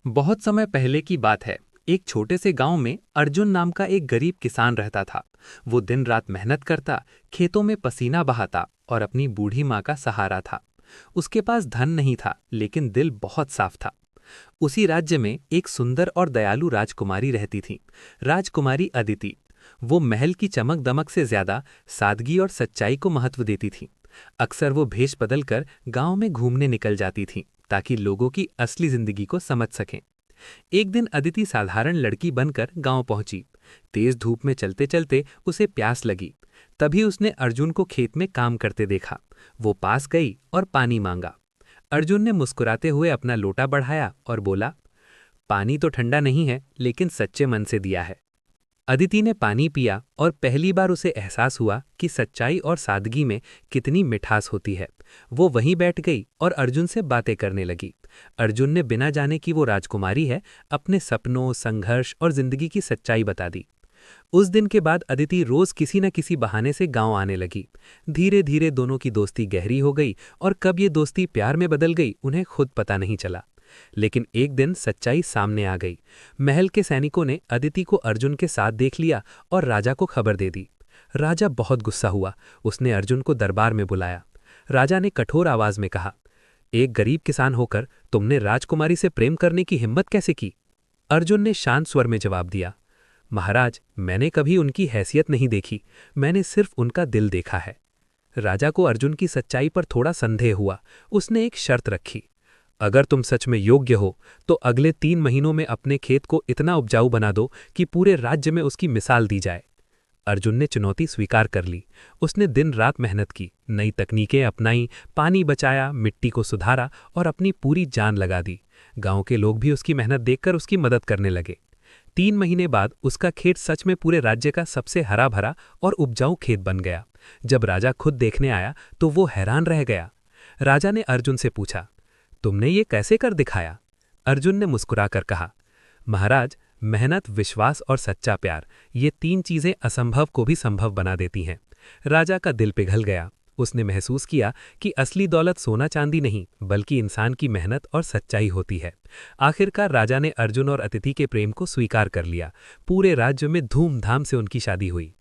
बहुत समय पहले की बात है। एक छोटे से गांव में अर्जुन नाम का एक गरीब किसान रहता था। वो दिन रात मेहनत करता, खेतों में पसीना बहाता और अपनी बूढ़ी माँ का सहारा था। उसके पास धन नहीं था, लेकिन दिल बहुत साफ था। उसी राज्य में एक सुंदर और दयालु राजकुमारी रहती थी, राजकुमारी अदिति। वो महल की चमक दमक से ज्यादा सादगी और सच्चाई को महत्व देती थी। अक्सर वो भेष बदलकर गांव में घूमने निकल जाती थी, ताकि लोगों की असली जिंदगी को समझ सकें। एक दिन अदिति साधारण लड़की बनकर गांव पहुंची। तेज धूप में चलते चलते उसे प्यास लगी। तभी उसने अर्जुन को खेत में काम करते देखा। वो पास गई और पानी मांगा। अर्जुन ने मुस्कुराते हुए अपना लोटा बढ़ाया और बोला, पानी तो ठंडा नहीं है, लेकिन सच्चे मन से दिया है। अदिति ने पानी पिया और पहली बार उसे एहसास हुआ कि सच्चाई और सादगी में कितनी मिठास होती है। वो वहीं बैठ गई और अर्जुन से बातें करने लगी। अर्जुन ने बिना जाने कि वो राजकुमारी है, अपने सपनों, संघर्ष और जिंदगी की सच्चाई बता दी। उस दिन के बाद अदिति रोज किसी न किसी बहाने से गांव आने लगी। धीरे धीरे दोनों की दोस्ती गहरी हो गई और कब ये दोस्ती प्यार में बदल गई, उन्हें खुद पता नहीं चला। लेकिन एक दिन सच्चाई सामने आ गई। महल के सैनिकों ने अदिति को अर्जुन के साथ देख लिया और राजा को खबर दे दी। राजा बहुत गुस्सा हुआ। उसने अर्जुन को दरबार में बुलाया। राजा ने कठोर आवाज में कहा, एक गरीब किसान होकर तुमने राजकुमारी से प्रेम करने की हिम्मत कैसे की? अर्जुन ने शांत स्वर में जवाब दिया, महाराज, मैंने कभी उनकी हैसियत नहीं देखी, मैंने सिर्फ उनका दिल देखा है। राजा को अर्जुन की सच्चाई पर थोड़ा संदेह हुआ। उसने एक शर्त रखी, अगर तुम सच में योग्य हो तो अगले 3 महीनों में अपने खेत को इतना उपजाऊ बना दो कि पूरे राज्य में उसकी मिसाल दी जाए। अर्जुन ने चुनौती स्वीकार कर ली। उसने दिन रात मेहनत की, नई तकनीकें अपनाई, पानी बचाया, मिट्टी को सुधारा और अपनी पूरी जान लगा दी। गांव के लोग भी उसकी मेहनत देखकर उसकी मदद करने लगे। 3 महीने बाद उसका खेत सच में पूरे राज्य का सबसे हरा भरा और उपजाऊ खेत बन गया। जब राजा खुद देखने आया तो वो हैरान रह गया। राजा ने अर्जुन से पूछा, तुमने ये कैसे कर दिखाया? अर्जुन ने मुस्कुराकर कहा, महाराज, मेहनत, विश्वास और सच्चा प्यार, ये 3 चीजें असंभव को भी संभव बना देती हैं। राजा का दिल पिघल गया। उसने महसूस किया कि असली दौलत सोना चांदी नहीं, बल्कि इंसान की मेहनत और सच्चाई होती है। आखिरकार राजा ने अर्जुन और अतिथि के प्रेम को स्वीकार कर लिया। पूरे राज्य में धूमधाम से उनकी शादी हुई।